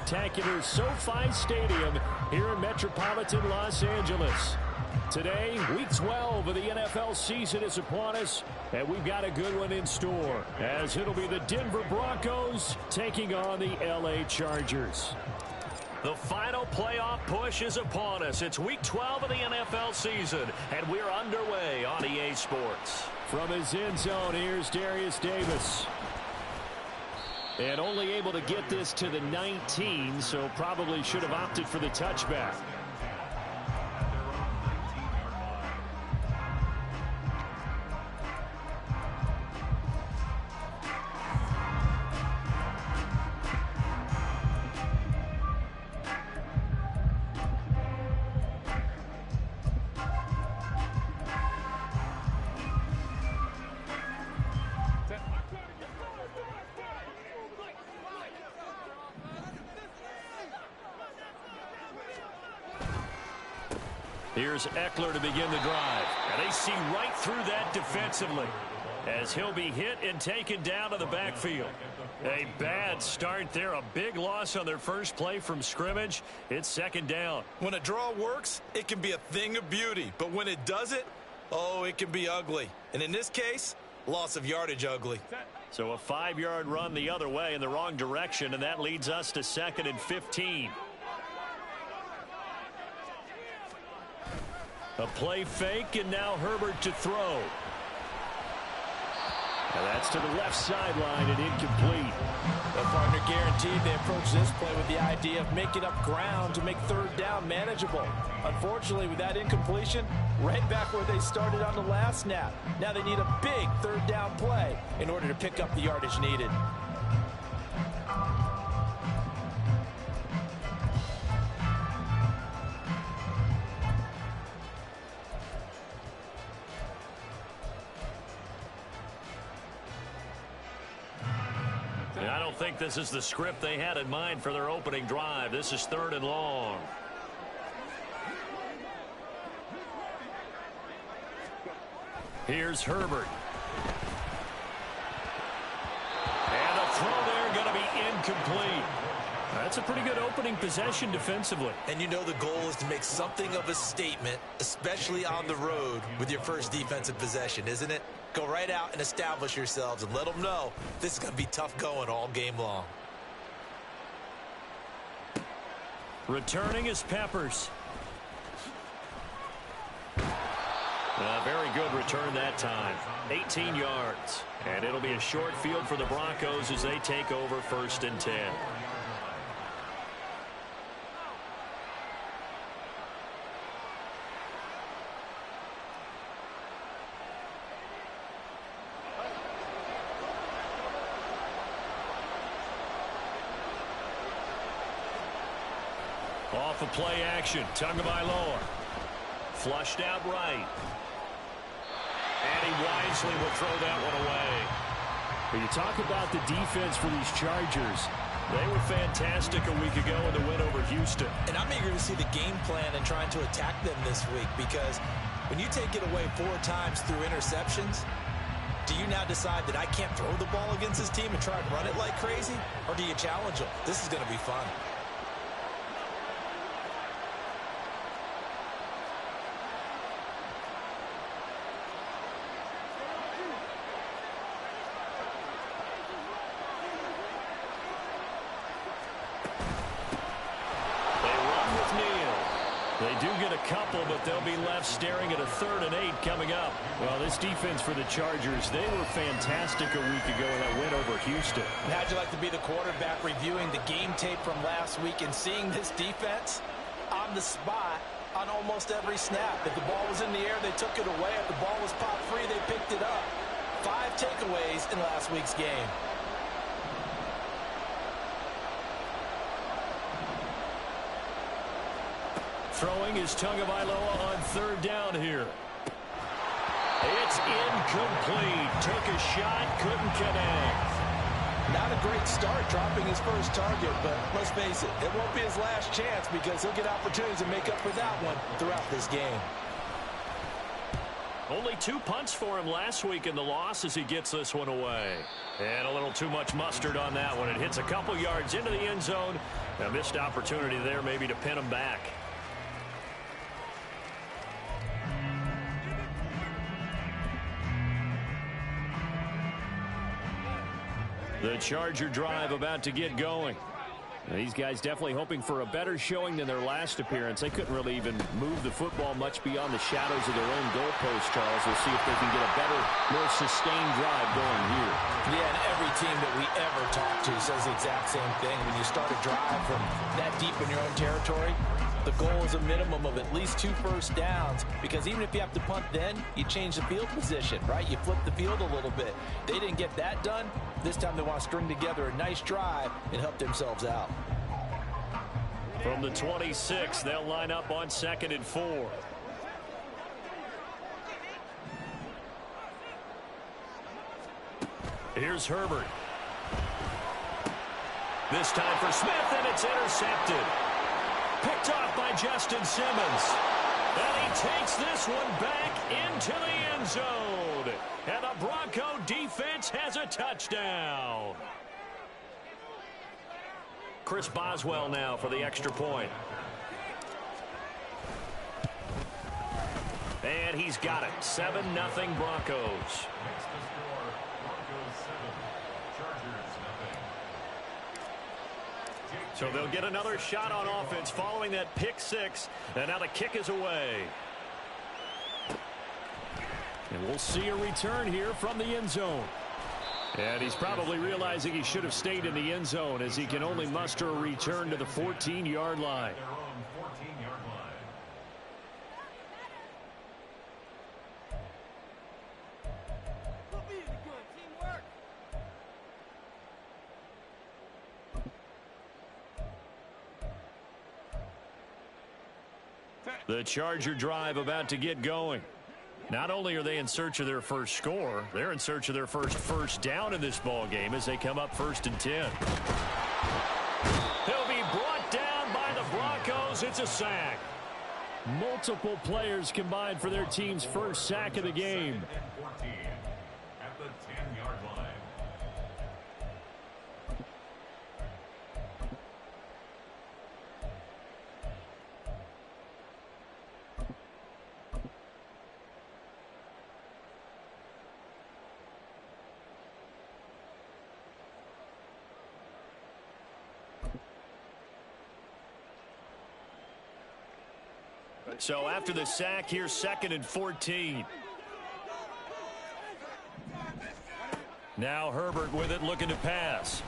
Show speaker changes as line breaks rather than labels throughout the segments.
spectacular SoFi Stadium here in metropolitan Los Angeles. Today, Week 12 of the NFL season is upon us, and we've got a good one in store, as it'll be the Denver Broncos taking on the LA Chargers. The final playoff push is upon us. It's Week 12 of the NFL season, and we're underway on EA Sports. From his end zone, here's Darius Davis. And only able to get this to the 19, so probably should have opted for the touchback. Here's Eckler to begin the drive. And they see right through that defensively as he'll be hit and taken down to the backfield. A bad start there. A big loss on their first play from scrimmage. It's second down.
When a draw works, it can be a thing of beauty. But when it doesn't, oh, it can be ugly. And in this case, loss of yardage ugly.
So a 5-yard run the other way in the wrong direction, and that leads us to 2nd and 15. A play fake, and now Herbert to throw. And that's to the left sideline and incomplete.
The partner guaranteed they approach this play with the idea of making up ground to make third down manageable. Unfortunately, with that incompletion, right back where they started on the last snap. Now they need a big third down play in order to pick up the yardage needed.
I don't think this is the script they had in mind for their opening drive. This is 3rd and long. Here's Herbert. And the throw there going to be incomplete. That's a pretty good opening possession defensively.
And you know the goal is to make something of a statement, especially on the road with your first defensive possession, isn't it? Go right out and establish yourselves and let them know this is going to be tough going all game long.
Returning is Peppers. A very good return that time. 18 yards. And it'll be a short field for the Broncos as they take over 1st and 10. Off of play action, Tagovailoa. Flushed out right. And he wisely will throw that one away. When you talk about the defense for these Chargers, they were fantastic a week ago in the win over Houston.
And I'm eager to see the game plan and trying to attack them this week, because when you take it away 4 times through interceptions, do you now decide that I can't throw the ball against this team and try and run it like crazy? Or do you challenge them? This is going to be fun.
They do get a couple, but they'll be left staring at a 3rd and 8 coming up. Well, this defense for the Chargers, they were fantastic a week ago in that win over Houston.
And how'd you like to be the quarterback reviewing the game tape from last week and seeing this defense on the spot on almost every snap? If the ball was in the air, they took it away. If the ball was popped free, they picked it up. 5 takeaways in last week's game.
Throwing is Tagovailoa on 3rd down here. It's incomplete. Took a shot, couldn't connect.
Not a great start dropping his first target, but let's face it, it won't be his last chance because he'll get opportunities to make up for that one throughout this game.
Only 2 punts for him last week in the loss as he gets this one away. And a little too much mustard on that one. It hits a couple yards into the end zone. A missed opportunity there maybe to pin him back. The Charger drive about to get going. These guys definitely hoping for a better showing than their last appearance. They couldn't really even move the football much beyond the shadows of their own goalpost, Charles. We'll see if they can get a better, more sustained drive going here.
Yeah, and every team that we ever talk to says the exact same thing. When you start a drive from that deep in your own territory, the goal is a minimum of at least 2 first downs, because even if you have to punt then, you change the field position, right? You flip the field a little bit. They didn't get that done. This time they want to string together a nice drive and help themselves out.
From the 26, they'll line up on 2nd and 4. Here's Herbert. This time for Smith, and it's intercepted. Picked off by Justin Simmons. And he takes this one back into the end zone. And the Bronco defense has a touchdown. Chris Boswell now for the extra point. And he's got it. 7-0 Broncos. So they'll get another shot on offense following that pick 6. And now the kick is away. And we'll see a return here from the end zone. And he's probably realizing he should have stayed in the end zone as he can only muster a return to the 14-yard line. The Charger drive about to get going. Not only are they in search of their first score, they're in search of their first down in this ball game as they come up 1st and 10. He'll be brought down by the Broncos. It's a sack. Multiple players combined for their team's first sack of the game.
At the 10-yard line.
So after the sack, here's 2nd and 14. Now Herbert with it, looking to pass.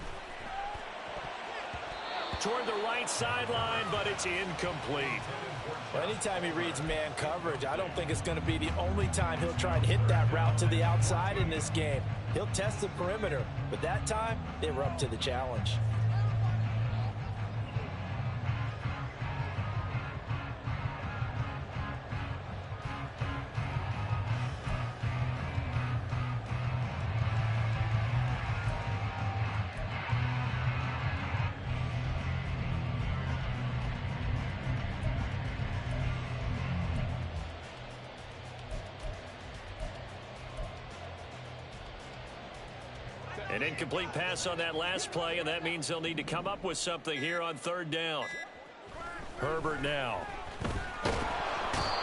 Toward the right sideline, but it's incomplete.
Well, anytime he reads man coverage, I don't think it's going to be the only time he'll try and hit that route to the outside in this game. He'll test the perimeter, but that time they were up to the challenge.
An incomplete pass on that last play, and that means they'll need to come up with something here on 3rd down. Herbert now.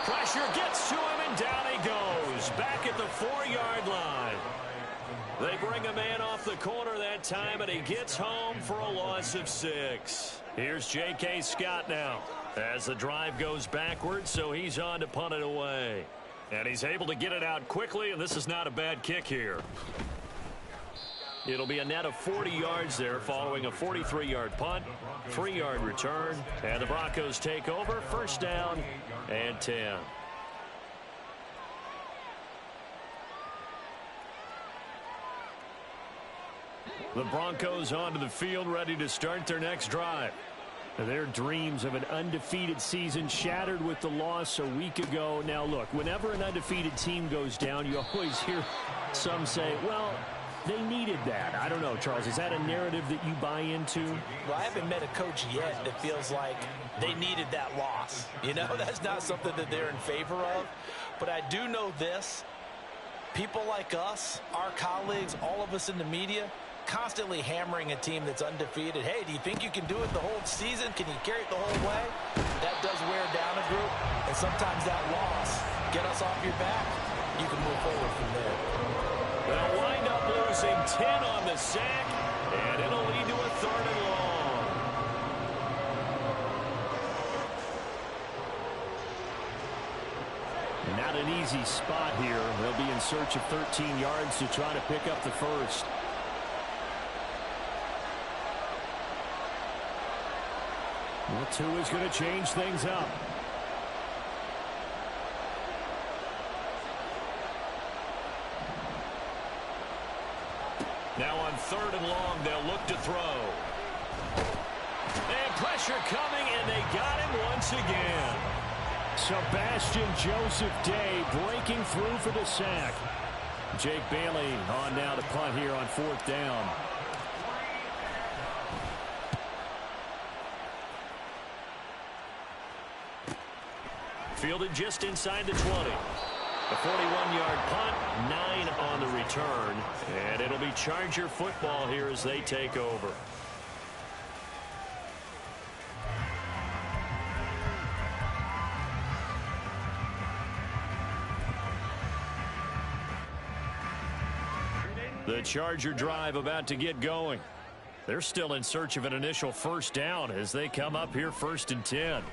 Pressure gets to him, and down he goes. Back at the 4-yard line. They bring a man off the corner that time, and he gets home for a loss of 6. Here's J.K. Scott now as the drive goes backwards, so he's on to punt it away. And he's able to get it out quickly, and this is not a bad kick here. It'll be a net of 40 yards there following a 43-yard punt, 3-yard return, and the Broncos take over, 1st down and 10. The Broncos onto the field, ready to start their next drive. Their dreams of an undefeated season shattered with the loss a week ago. Now, look, whenever an undefeated team goes down, you always hear some say, well, they needed that. I don't know, Charles. Is that a narrative that you buy into?
Well, I haven't met a coach yet that feels like they needed that loss. You know, that's not something that they're in favor of. But I do know this. People like us, our colleagues, all of us in the media, constantly hammering a team that's undefeated. Hey, do you think you can do it the whole season? Can you carry it the whole way? That does wear down a group, and sometimes that loss, get us off your back, you can move forward from there.
They'll wind up losing 10 on the sack, and it'll lead to a 3rd and long. Not an easy spot here. They'll be in search of 13 yards to try to pick up the first. Well, Tua's going to change things up. Now on 3rd and long, they'll look to throw. And pressure coming, and they got him once again. Sebastian Joseph Day breaking through for the sack. Jake Bailey on now to punt here on 4th down. Fielded just inside the 20. A 41-yard punt, 9 on the return. And it'll be Charger football here as they take over. The Charger drive about to get going. They're still in search of an initial 1st down as they come up here 1st and 10.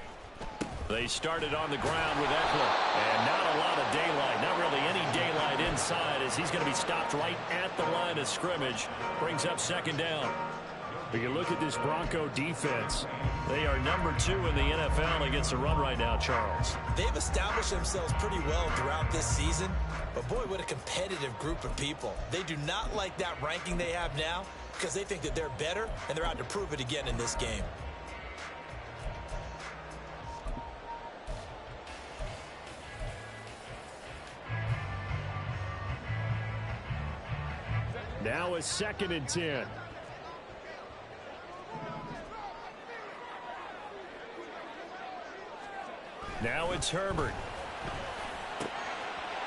They started on the ground with Nefl, and not a lot of daylight, not really any daylight inside as he's going to be stopped right at the line of scrimmage. Brings up 2nd down. But you look at this Bronco defense. They are number 2 in the NFL against the run right now, Charles.
They've established themselves pretty well throughout this season, but boy, what a competitive group of people. They do not like that ranking they have now because they think that they're better, and they're out to prove it again in this game.
Now a 2nd and 10. Now it's Herbert.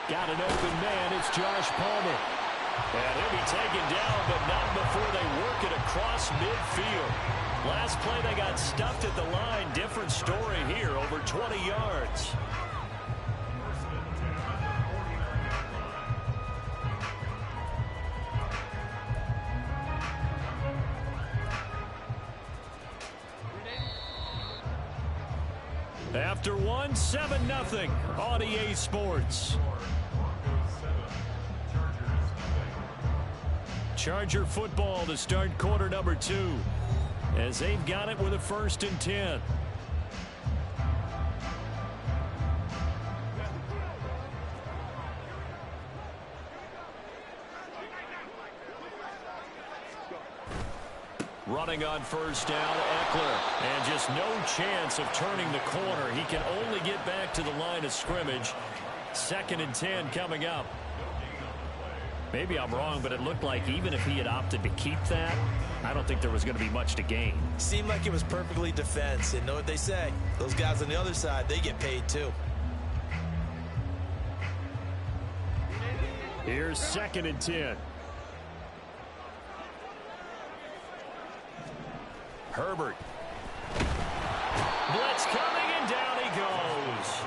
Got an open man. It's Josh Palmer. And he'll be taken down, but not before they work it across midfield. Last play they got stuffed at the line. Different story here, over 20 yards. After 7-0 on EA Sports. Charger football to start quarter number 2 as they've got it with a 1st and 10. Running on 1st down, Eckler, and just no chance of turning the corner. He can only get back to the line of scrimmage. 2nd and 10 coming up. Maybe I'm wrong, but it looked like even if he had opted to keep that, I don't think there was going to be much to gain.
Seemed like it was perfectly defense, and know what they say. Those guys on the other side, they get paid too.
Here's 2nd and 10. Herbert. Blitz coming, and down he goes.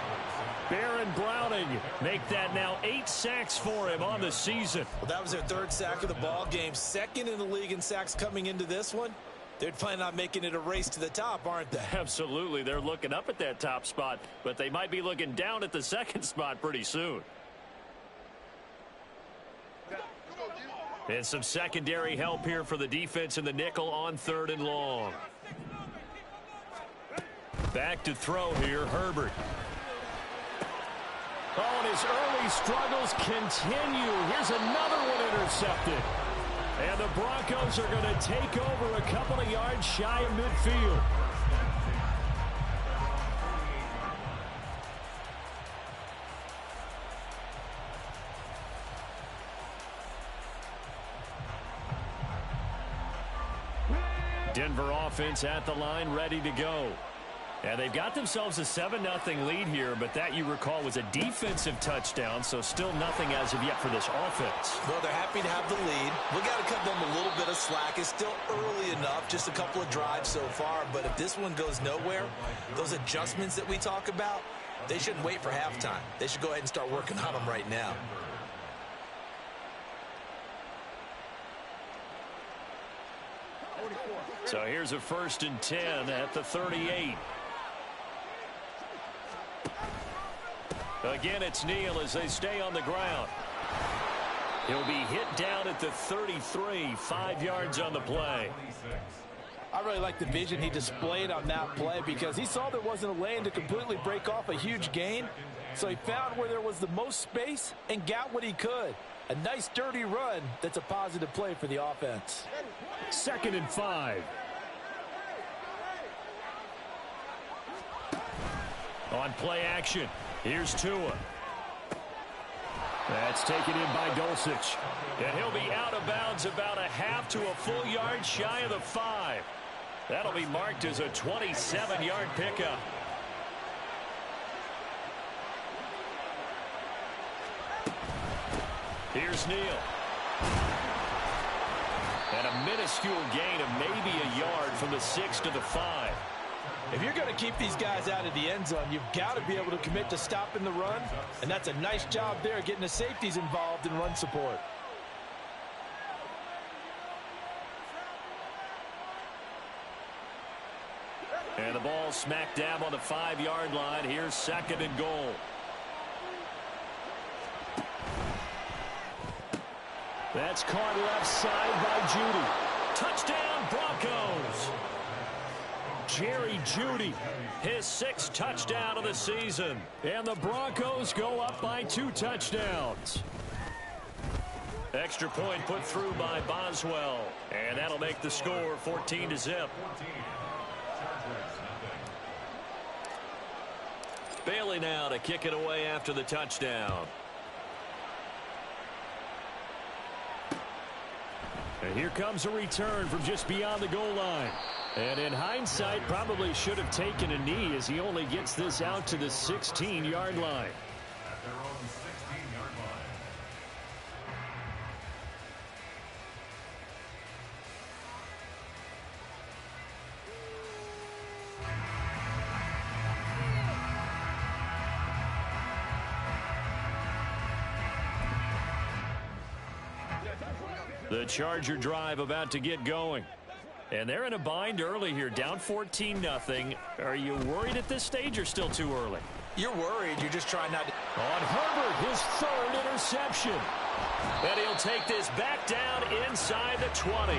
Baron Browning make that now 8 sacks for him on the season.
Well, that was their 3rd sack of the ball game. 2nd in the league in sacks coming into this one. They're planning on making it a race to the top, aren't they?
Absolutely. They're looking up at that top spot, but they might be looking down at the 2nd spot pretty soon. And some secondary help here for the defense in the nickel on 3rd and long. Back to throw here, Herbert. Oh, and his early struggles continue. Here's another one intercepted. And the Broncos are going to take over a couple of yards shy of midfield. Denver offense at the line, ready to go. And they've got themselves a 7-0 lead here, but that, you recall, was a defensive touchdown, so still nothing as of yet for this offense.
Well, they're happy to have the lead. We got to cut them a little bit of slack. It's still early enough, just a couple of drives so far, but if this one goes nowhere, those adjustments that we talk about, they shouldn't wait for halftime. They should go ahead and start working on them right now.
So here's a 1st and 10 at the 38. Again, it's Neal as they stay on the ground. He'll be hit down at the 33, 5 yards on the play.
I really like the vision he displayed on that play because he saw there wasn't a lane to completely break off a huge gain. So he found where there was the most space and got what he could. A nice dirty run that's a positive play for the offense.
2nd and 5. On play action, here's Tua. That's taken in by Dulcich. And he'll be out of bounds about a half to a full yard shy of the 5. That'll be marked as a 27-yard pickup. Here's Neal. And a minuscule gain of maybe a yard from the 6 to the 5.
If you're going to keep these guys out of the end zone, you've got to be able to commit to stopping the run. And that's a nice job there, getting the safeties involved in run support.
And the ball smack dab on the 5-yard line. Here's 2nd and goal. That's caught left side by Judy. Touchdown, Broncos. Jerry Judy, his 6th touchdown of the season. And the Broncos go up by 2 touchdowns. Extra point put through by Boswell. And that'll make the score 14-0. Bailey now to kick it away after the touchdown. And here comes a return from just beyond the goal line. And in hindsight, probably should have taken a knee as he only gets this out to the 16-yard line.
At their own 16-yard line.
The Charger drive about to get going. And they're in a bind early here, down 14-0. Are you worried at this stage or still too early?
You're worried. You're just trying not to.
On Herbert, his 3rd interception. And he'll take this back down inside the 20.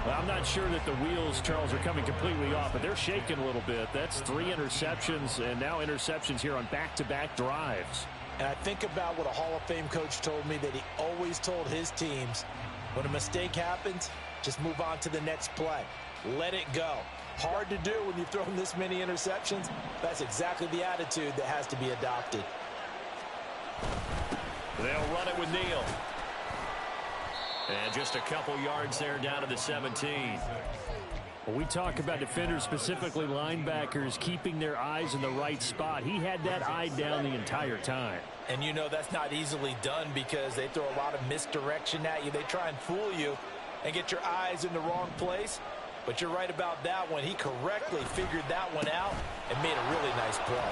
Well, I'm not sure that the wheels, Charles, are coming completely off, but they're shaking a little bit. That's 3 interceptions, and now interceptions here on back-to-back drives.
And I think about what a Hall of Fame coach told me that he always told his teams, when a mistake happens, just move on to the next play. Let it go. Hard to do when you've thrown this many interceptions. That's exactly the attitude that has to be adopted.
They'll run it with Neal. And just a couple yards there down to the 17. When we talk about defenders, specifically linebackers, keeping their eyes in the right spot, he had that eye down the entire time.
And you know that's not easily done because they throw a lot of misdirection at you. They try and fool you and get your eyes in the wrong place. But you're right about that one. He correctly figured that one out and made a really nice play.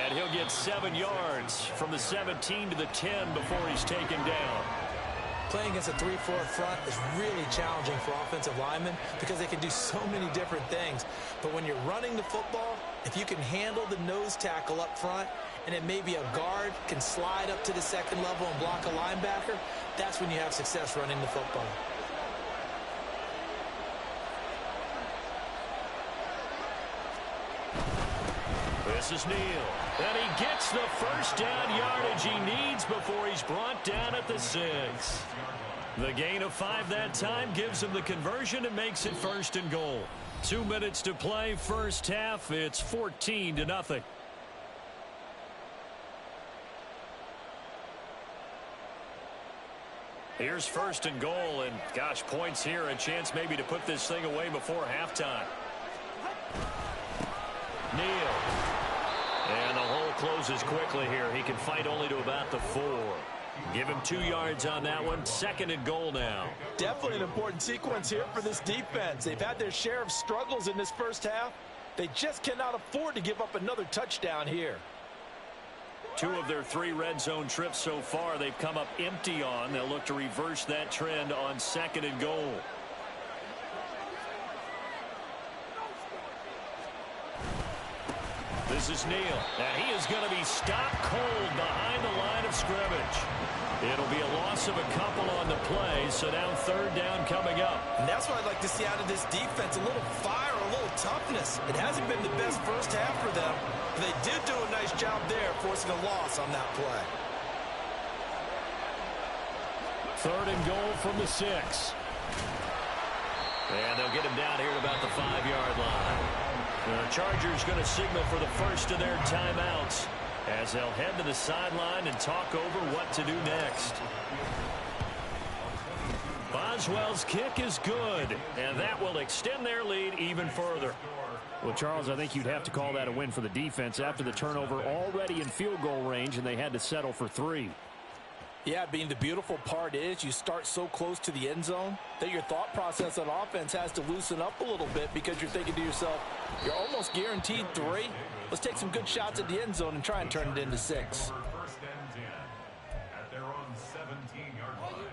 And he'll get 7 yards from the 17 to the 10 before he's taken down.
Playing against a 3-4 front is really challenging for offensive linemen because they can do so many different things. But when you're running the football, if you can handle the nose tackle up front and then maybe a guard can slide up to the second level and block a linebacker, that's when you have success running the football.
This is Neal. And he gets the first down yardage he needs before he's brought down at the 6. The gain of 5 that time gives him the conversion and makes it 1st and goal. 2 minutes to play, first half. It's 14-0. Here's 1st and goal, and gosh, points here, a chance maybe to put this thing away before halftime. Neal. And the hole closes quickly here. He can fight only to about the 4. Give him 2 yards on that one. 2nd and goal now.
Definitely an important sequence here for this defense. They've had their share of struggles in this first half. They just cannot afford to give up another touchdown here.
2 of their 3 red zone trips so far they've come up empty on. They'll look to reverse that trend on 2nd and goal. This is Neal, and he is going to be stopped cold behind the line of scrimmage. It'll be a loss of a couple on the play, so now 3rd down coming up.
And that's what I'd like to see out of this defense, a little fire, a little toughness. It hasn't been the best first half for them, but they did do a nice job there forcing a loss on that play.
3rd and goal from the 6. And they'll get him down here at about the 5-yard line. The Chargers going to signal for the first of their timeouts as they'll head to the sideline and talk over what to do next. Boswell's kick is good, and that will extend their lead even further. Well, Charles, I think you'd have to call that a win for the defense after the turnover already in field goal range, and they had to settle for 3.
Yeah, being the beautiful part is you start so close to the end zone that your thought process on offense has to loosen up a little bit because you're thinking to yourself, you're almost guaranteed 3. Let's take some good shots at the end zone and try and turn it into 6.
First and 10 at their own 17-yard line.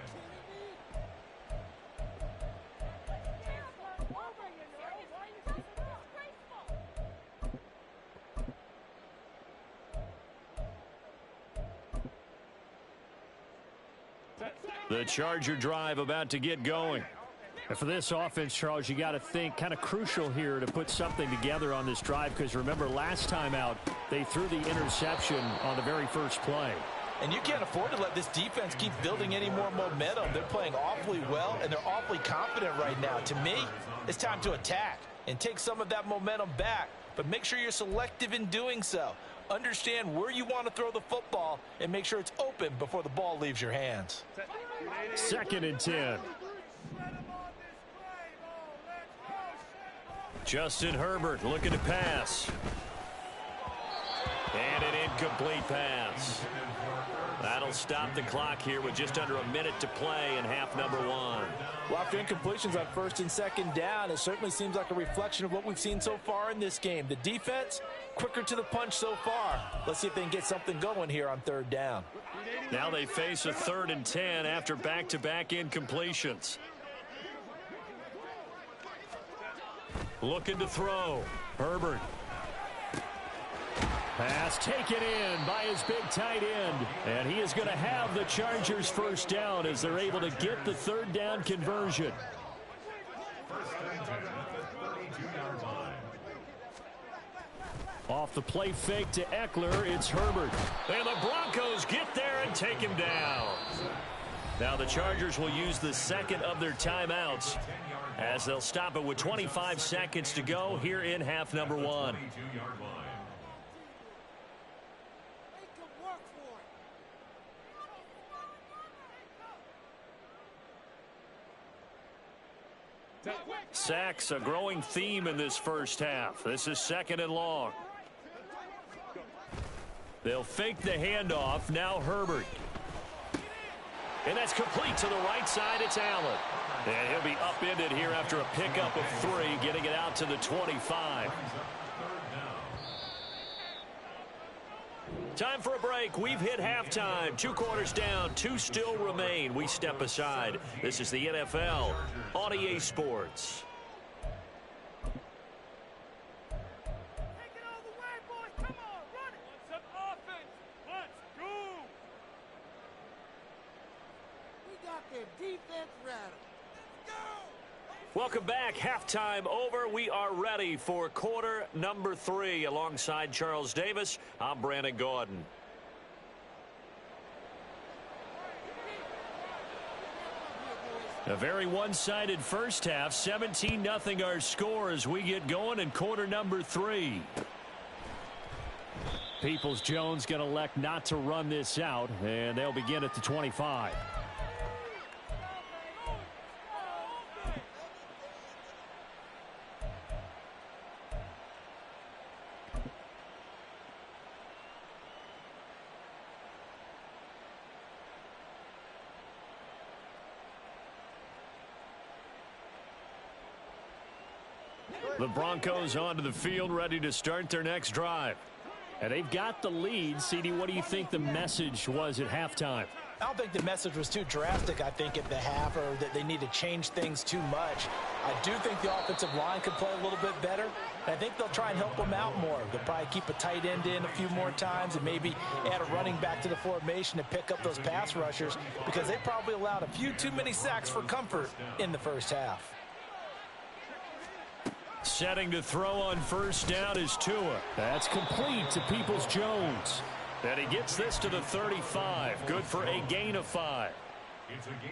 The Charger drive about to get going. And for this offense, Charles, you got to think kind of crucial here to put something together on this drive, because remember last time out they threw the interception on the very first play.
And you can't afford to let this defense keep building any more momentum. They're playing awfully well, and they're awfully confident right now. To me, it's time to attack and take some of that momentum back, but make sure you're selective in doing so. Understand where you want to throw the football and make sure it's open before the ball leaves your hands.
2nd and 10. Justin Herbert looking to pass. And an incomplete pass. That'll stop the clock here with just under a minute to play in half number 1.
Well, after incompletions on 1st and 2nd down, it certainly seems like a reflection of what we've seen so far in this game. The defense, quicker to the punch so far. Let's see if they can get something going here on 3rd down.
Now they face a 3rd and 10 after back-to-back incompletions. Looking to throw. Herbert. Pass taken in by his big tight end. And he is going to have the Chargers first down as they're able to get the 3rd down conversion.
First and 10 at the 32-yard line.
Off the play fake to Eckler, it's Herbert. And the Broncos get there and take him down. Now the Chargers will use the 2nd of their timeouts as they'll stop it with 25 seconds to go here in half number 1.
22-yard line.
Sacks, a growing theme in this first half. This is 2nd and long. They'll fake the handoff. Now Herbert. And that's complete to the right side. It's Allen. And he'll be upended here after a pickup of 3, getting it out to the 25. Time for a break. We've hit halftime. 2 quarters down. 2 still remain. We step aside. This is the NFL on EA Sports. Welcome back. Halftime over. We are ready for quarter number 3. Alongside Charles Davis, I'm Brandon Gordon. A very one-sided first half. 17-0 our score as we get going in quarter number 3. Peoples-Jones going to elect not to run this out, and they'll begin at the 25. The Broncos onto the field, ready to start their next drive. And they've got the lead. CD, what do you think the message was at halftime?
I don't think the message was too drastic, I think, at the half, or that they need to change things too much. I do think the offensive line could play a little bit better. And I think they'll try and help them out more. They'll probably keep a tight end in a few more times and maybe add a running back to the formation to pick up those pass rushers, because they probably allowed a few too many sacks for comfort in the first half.
Setting to throw on first down is Tua. That's complete to Peoples-Jones. And he gets this to the 35. Good for a gain of 5.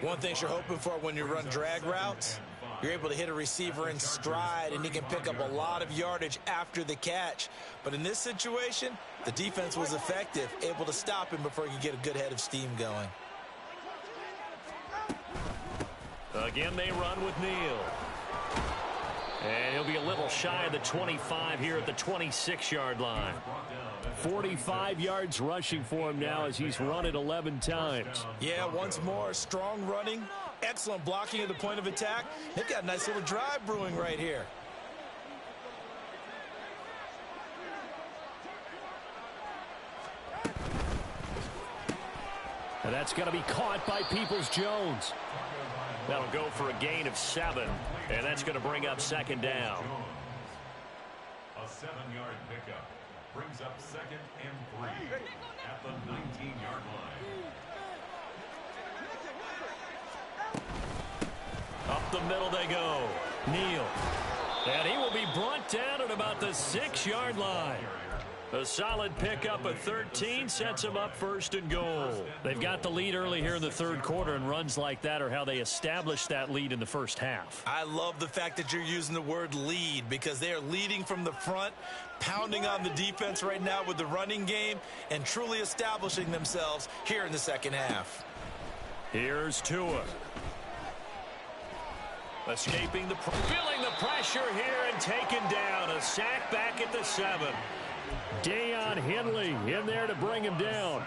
One thing you're hoping for when you run drag routes, you're able to hit a receiver in stride, and he can pick up a lot of yardage after the catch. But in this situation, the defense was effective, able to stop him before he could get a good head of steam going.
Again, they run with Neal. And he'll be a little shy of the 25 here at the 26-yard line. 45 yards rushing for him now as he's run it 11 times.
Yeah, once more, strong running, excellent blocking at the point of attack. They've got a nice little drive brewing right here.
And that's going to be caught by Peoples-Jones. That'll go for a gain of 7, and that's going to bring up second down.
A 7-yard pickup brings up 2nd and 3 at the 19-yard line.
Up the middle they go. Neal. And he will be brought down at about the 6-yard line. A solid pickup of 13 sets him up 1st and goal. They've got the lead early here in the third quarter, and runs like that are how they established that lead in the first half.
I love the fact that you're using the word lead, because they are leading from the front, pounding on the defense right now with the running game, and truly establishing themselves here in the second half.
Here's Tua. Escaping feeling the pressure here and taken down. A sack back at the 7. Deion Henley in there to bring him down.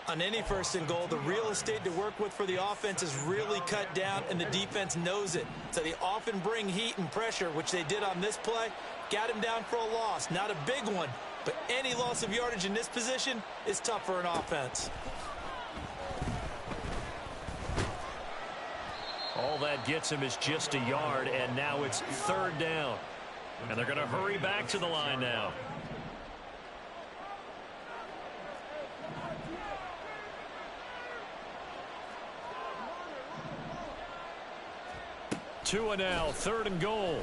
On any 1st and goal, the real estate to work with for the offense is really cut down, and the defense knows it. So they often bring heat and pressure, which they did on this play. Got him down for a loss. Not a big one, but any loss of yardage in this position is tough for an offense.
All that gets him is just a yard, and now it's 3rd down. And they're going to hurry back to the line now. Tua now, 3rd and goal.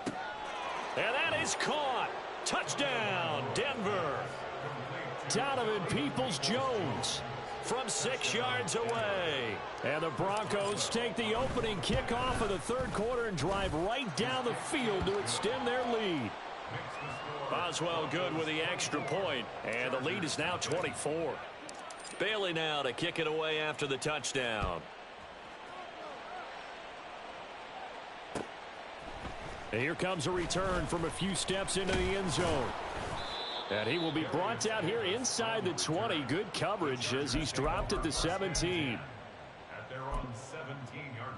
And that is caught. Touchdown, Denver. Donovan Peoples-Jones from 6 yards away. And the Broncos take the opening kickoff of the third quarter and drive right down the field to extend their lead. Boswell good with the extra point, and the lead is now 24. Bailey now to kick it away after the touchdown. And here comes a return from a few steps into the end zone. And he will be brought down here inside the 20. Good coverage as he's dropped at the 17.
At their own 17-yard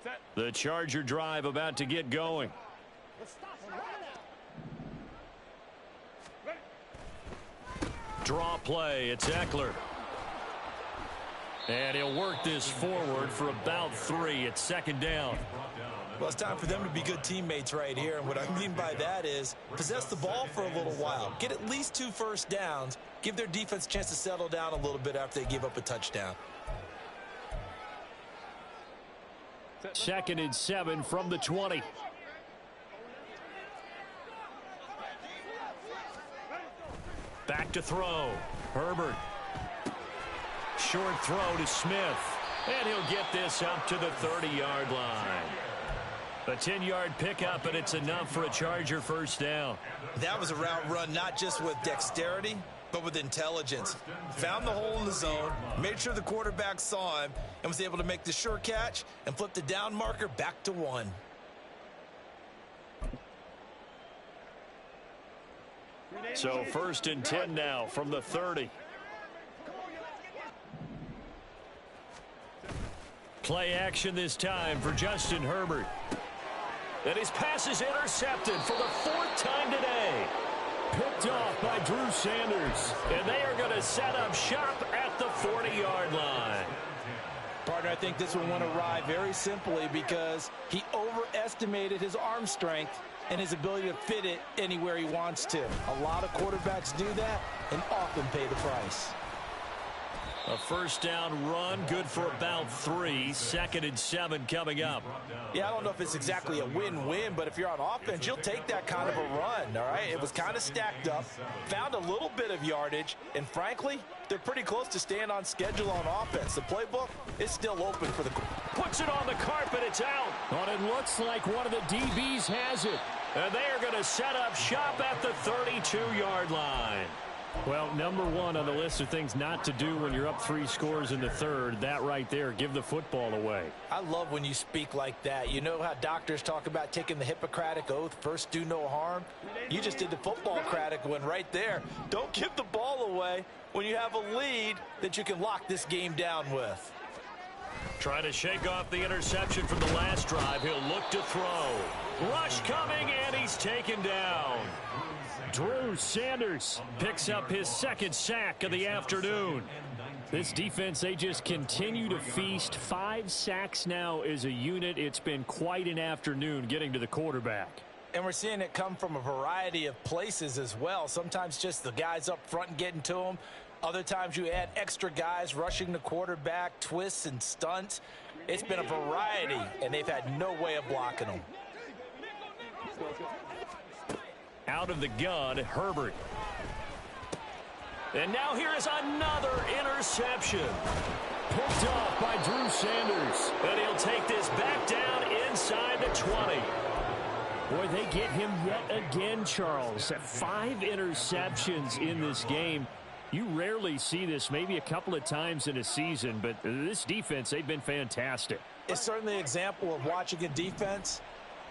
line.
The Charger drive about to get going. Draw play. It's Eckler. And he'll work this forward for about 3. It's 2nd down.
Well, it's time for them to be good teammates right here. And what I mean by that is possess the ball for a little while. Get at least 2 first downs. Give their defense a chance to settle down a little bit after they give up a touchdown.
2nd and 7 from the 20. Back to throw. Herbert. Short throw to Smith. And he'll get this up to the 30-yard line. A 10-yard pickup, and it's enough for a Charger first down.
That was a route run not just with dexterity, but with intelligence. Found the hole in the zone, made sure the quarterback saw him, and was able to make the sure catch and flip the down marker back to 1.
So 1st and 10 now from the 30. Play action this time for Justin Herbert. And his pass is intercepted for the 4th time today. Picked off by Drew Sanders. And they are going to set up shop at the 40-yard line.
Partner, I think this one went awry very simply because he overestimated his arm strength and his ability to fit it anywhere he wants to. A lot of quarterbacks do that and often pay the price.
A first down run, good for about 3. 2nd and 7 coming up.
Yeah, I don't know if it's exactly a win-win, but if you're on offense, you'll take that kind of a run, all right? It was kind of stacked up, found a little bit of yardage, and frankly, they're pretty close to staying on schedule on offense. The playbook is still open for the...
Puts it on the carpet, it's out. And it looks like one of the DBs has it. And they are going to set up shop at the 32-yard line. Well, number 1 on the list of things not to do when you're up 3 scores in the 3rd, that right there, give the football away.
I love when you speak like that. You know how doctors talk about taking the Hippocratic Oath, first do no harm? You just did the football-cratic one right there. Don't give the ball away when you have a lead that you can lock this game down with.
Trying to shake off the interception from the last drive. He'll look to throw. Rush coming, and he's taken down. Drew Sanders picks up his 2nd sack of the afternoon. This defense, they just continue to feast. 5 sacks now as a unit. It's been quite an afternoon getting to the quarterback.
And we're seeing it come from a variety of places as well. Sometimes just the guys up front and getting to them. Other times you add extra guys rushing the quarterback, twists and stunts. It's been a variety, and they've had no way of blocking them.
Out of the gun, Herbert. And now here is another interception. Picked off by Drew Sanders. And he'll take this back down inside the 20. Boy, they get him yet again, Charles. 5 interceptions in this game. You rarely see this, maybe a couple of times in a season, but this defense, they've been fantastic.
It's certainly an example of watching a defense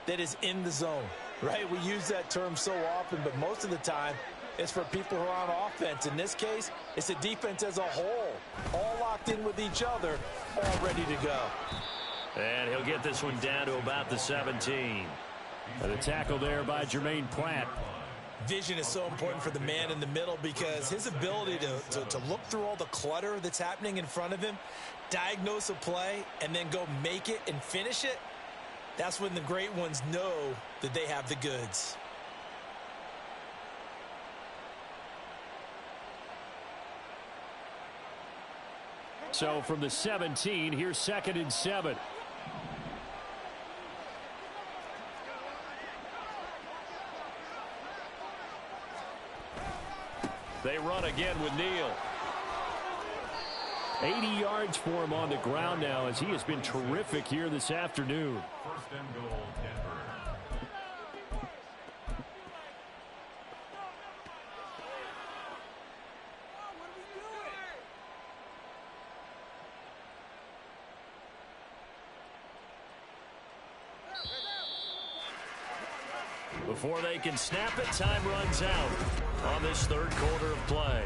that is in the zone, right? We use that term so often, but most of the time, it's for people who are on offense. In this case, it's a defense as a whole, all locked in with each other, all ready to go.
And he'll get this one down to about the 17. And the tackle there by Jermaine Pratt.
Vision is so important for the man in the middle because his ability to look through all the clutter that's happening in front of him, diagnose a play, and then go make it and finish it, that's when the great ones know that they have the goods.
So from the 17, here's 2nd and 7. They run again with Neal. 80 yards for him on the ground now as he has been terrific here this afternoon.
1st and goal, Denver.
Before they can snap it, time runs out on this 3rd quarter of play.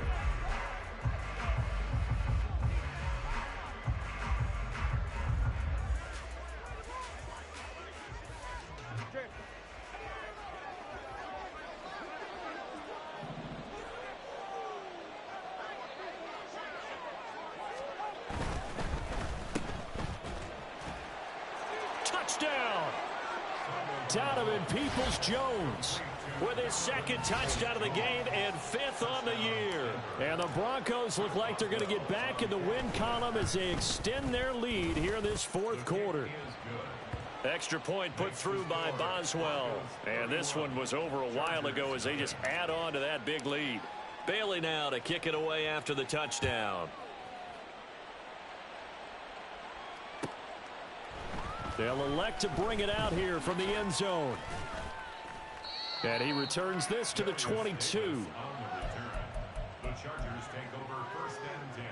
Touchdown! Donovan Peoples-Jones with his 2nd touchdown of the game and 5th on the year. And the Broncos look like they're going to get back in the win column as they extend their lead here in this 4th quarter. Extra point put through by Boswell. And this one was over a while ago as they just add on to that big lead. Bailey now to kick it away after the touchdown. They'll elect to bring it out here from the end zone. And he returns this to the 22.
The Chargers take over 1st and 10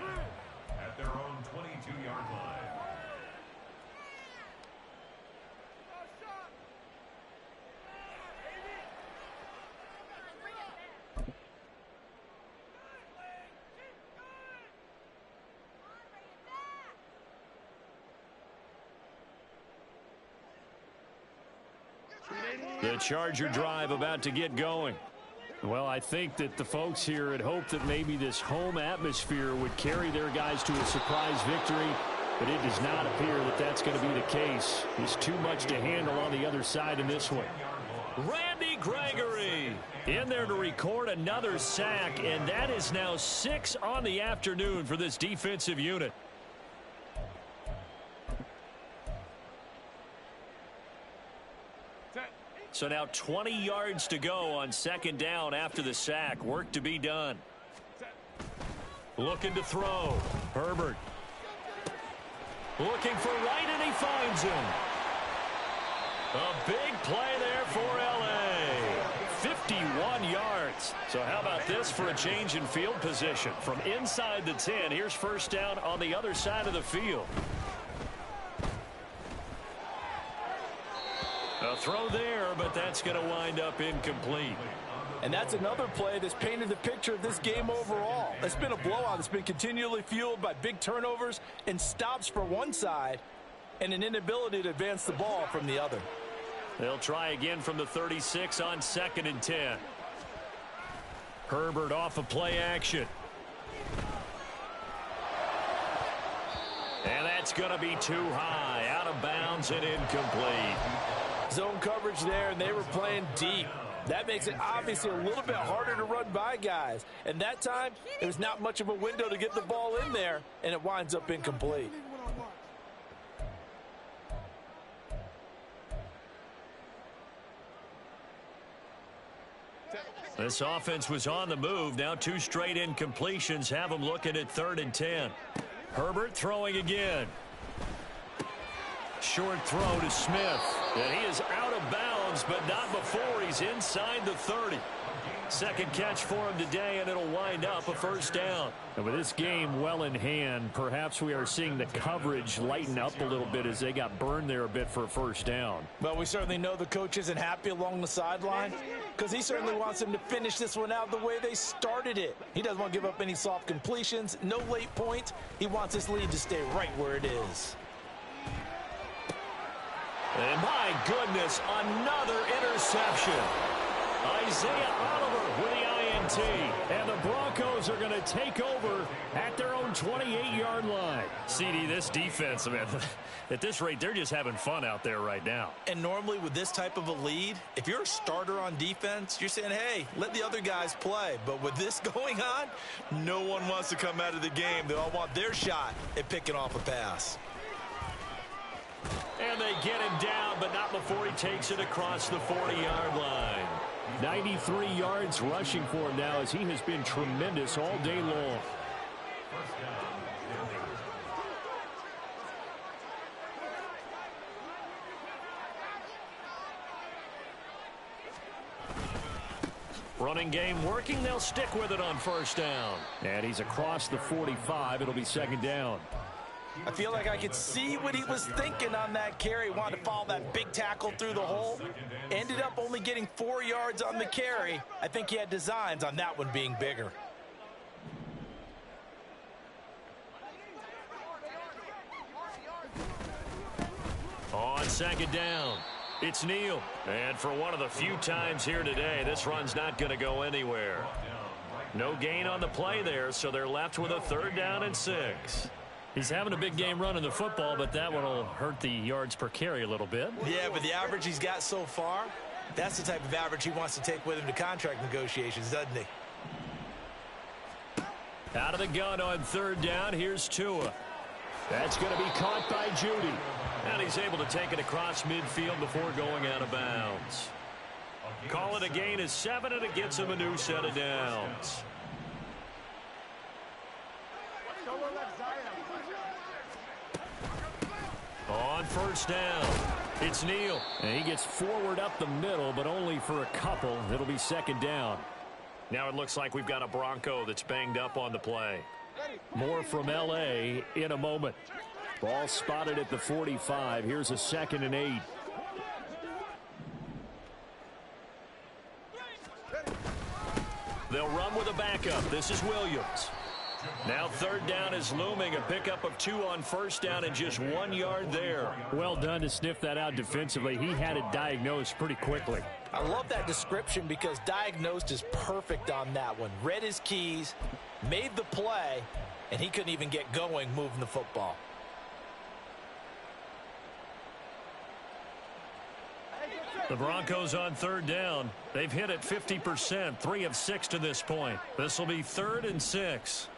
at their own 22-yard line.
The Charger drive about to get going. Well, I think that the folks here had hoped that maybe this home atmosphere would carry their guys to a surprise victory, but it does not appear that that's going to be the case. There's too much to handle on the other side in this one. Randy Gregory in there to record another sack, and that is now 6 on the afternoon for this defensive unit. So now 20 yards to go on second down after the sack. Work to be done. Looking to throw. Herbert. Looking for right, and he finds him. A big play there for L.A. 51 yards. So how about this for a change in field position? From inside the 10, here's first down on the other side of the field. A throw there, but that's going to wind up incomplete.
And that's another play that's painted the picture of this game overall. It's been a blowout. It's been continually fueled by big turnovers and stops for one side and an inability to advance the ball from the other.
They'll try again from the 36 on 2nd and 10. Herbert off of play action. And that's going to be too high. Out of bounds and incomplete.
Zone coverage there, and they were playing deep. That makes it obviously a little bit harder to run by guys. And that time, it was not much of a window to get the ball in there, and it winds up incomplete.
This offense was on the move. Now 2 straight incompletions have them looking at 3rd and 10. Herbert throwing again. Short throw to Smith. And he is out of bounds, but not before he's inside the 30. Second catch for him today, and it'll wind up a first down. And with this game well in hand, perhaps we are seeing the coverage lighten up a little bit as they got burned there a bit for a first down.
Well, we certainly know the coach isn't happy along the sideline because he certainly wants them to finish this one out the way they started it. He doesn't want to give up any soft completions, no late points. He wants his lead to stay right where it is.
And my goodness, another interception. Isaiah Oliver with the INT. And the Broncos are going to take over at their own 28-yard line. CD, this defense, man, at this rate, they're just having fun out there right now.
And normally with this type of a lead, if you're a starter on defense, you're saying, hey, let the other guys play. But with this going on, no one wants to come out of the game. They all want their shot at picking off a pass.
And they get him down, but not before he takes it across the 40-yard line. 93 yards rushing for him now as he has been tremendous all day long. Running game working. They'll stick with it on first down. And he's across the 45. It'll be second down.
I feel like I could see what he was thinking on that carry. Wanted to follow that big tackle through the hole. Ended up only getting 4 yards on the carry. I think he had designs on that one being bigger.
On second down, it's Neal. And for one of the few times here today, this run's not going to go anywhere. No gain on the play there, so they're left with a 3rd down and 6. He's having a big game running the football, but that one will hurt the yards per carry a little bit.
Yeah, but the average he's got so far, that's the type of average he wants to take with him to contract negotiations, doesn't he?
Out of the gun on 3rd down, here's Tua. That's going to be caught by Judy. And he's able to take it across midfield before going out of bounds. Call it a gain of 7, and it gets him a new set of downs. On first down, it's Neal. And he gets forward up the middle, but only for a couple. It'll be second down. Now it looks like we've got a Bronco that's banged up on the play. More from L.A. in a moment. Ball spotted at the 45. Here's a 2nd and 8. They'll run with a backup. This is Williams. Now third down is looming. A pickup of 2 on first down and just 1 yard there.
Well done to sniff that out defensively. He had it diagnosed pretty quickly.
I love that description because diagnosed is perfect on that one. Read his keys, made the play, and he couldn't even get going moving the football.
The Broncos on third down. They've hit it 50%, 3 of 6 to this point. This will be 3rd and 6.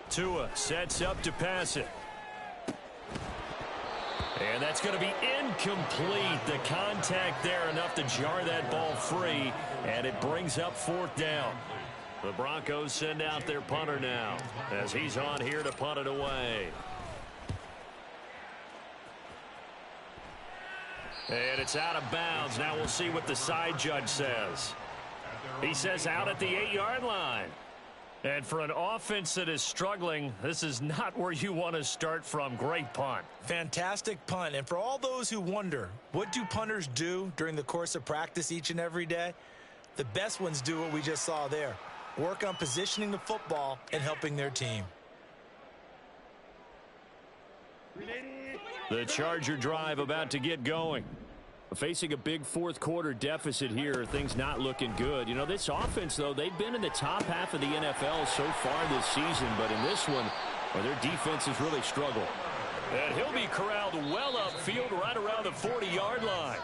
Tua sets up to pass it. And that's going to be incomplete. The contact there enough to jar that ball free, and it brings up 4th down. The Broncos send out their punter now as he's on here to punt it away. And it's out of bounds. Now we'll see what the side judge says. He says out at the 8-yard line. And for an offense that is struggling, this is not where you want to start from. Great punt.
Fantastic punt. And for all those who wonder, what do punters do during the course of practice each and every day? The best ones do what we just saw there. Work on positioning the football and helping their team.
The Charger drive about to get going. Facing a big fourth quarter deficit here, things not looking good. You know, this offense, though, they've been in the top half of the NFL so far this season, but in this one, well, their defense has really struggled. And he'll be corralled well upfield right around the 40-yard line.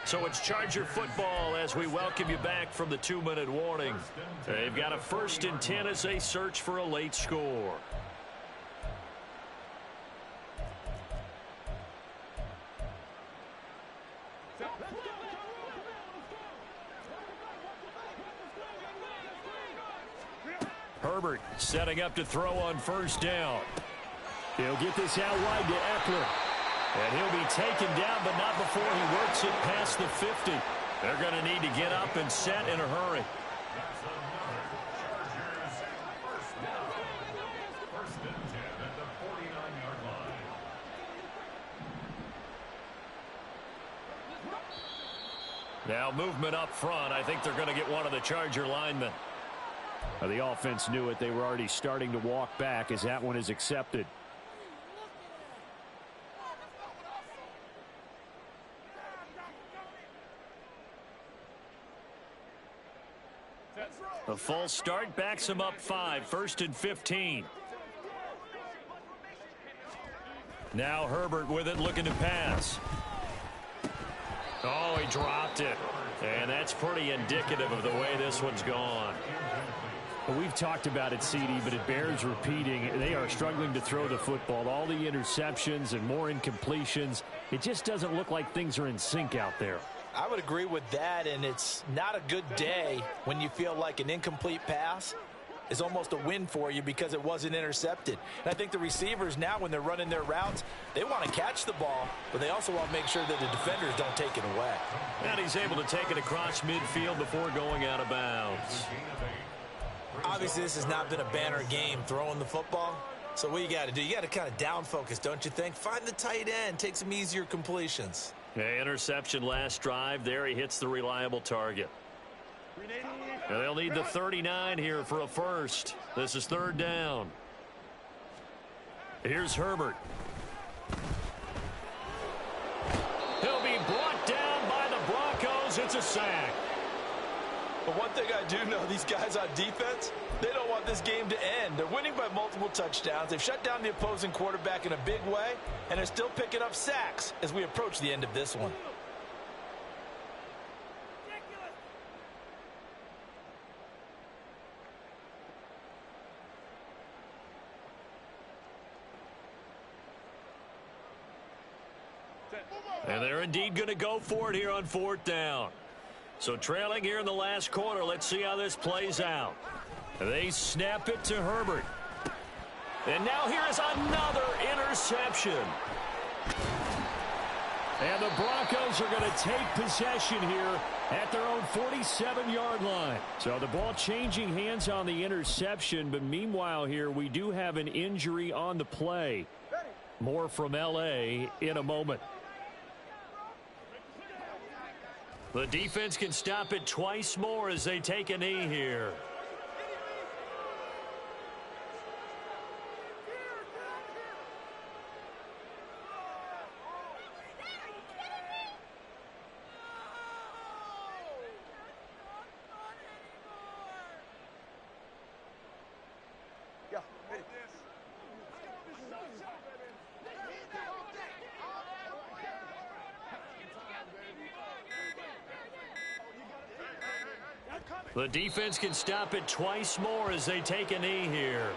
So it's Charger football as we welcome you back from the 2-minute warning. They've got a 1st and 10 as they search for a late score. Herbert setting up to throw on first down. He'll get this out wide to Eckler. And he'll be taken down, but not before he works it past the 50. They're going to need to get up and set in a hurry.
First and 10 at the 49-yard line.
Now movement up front. I think they're going to get one of the Charger linemen. The offense knew it. They were already starting to walk back as that one is accepted. A false start backs him up 5. 1st and 15. Now Herbert with it, looking to pass. Oh, he dropped it. And that's pretty indicative of the way this one's gone.
Well, we've talked about it, CD, but it bears repeating. They are struggling to throw the football. All the interceptions and more incompletions. It just doesn't look like things are in sync out there.
I would agree with that, and it's not a good day when you feel like an incomplete pass is almost a win for you because it wasn't intercepted. And I think the receivers now, when they're running their routes, they want to catch the ball, but they also want to make sure that the defenders don't take it away.
And he's able to take it across midfield before going out of bounds.
Obviously, this has not been a banner game throwing the football. So what you got to do, you got to kind of down focus, don't you think? Find the tight end, take some easier completions.
Yeah, interception last drive. There he hits the reliable target. And they'll need the 39 here for a first. This is 3rd down. Here's Herbert. He'll be brought down by the Broncos. It's a sack.
But one thing I do know, these guys on defense, they don't want this game to end. They're winning by multiple touchdowns. They've shut down the opposing quarterback in a big way, and they're still picking up sacks as we approach the end of this one.
And they're indeed going to go for it here on 4th down. So trailing here in the last quarter, let's see how this plays out. They snap it to Herbert. And now here is another interception. And the Broncos are going to take possession here at their own 47-yard line. So the ball changing hands on the interception, but meanwhile here we do have an injury on the play. More from L.A. in a moment. The defense can stop it twice more as they take a knee here. The defense can stop it twice more as they take a knee here.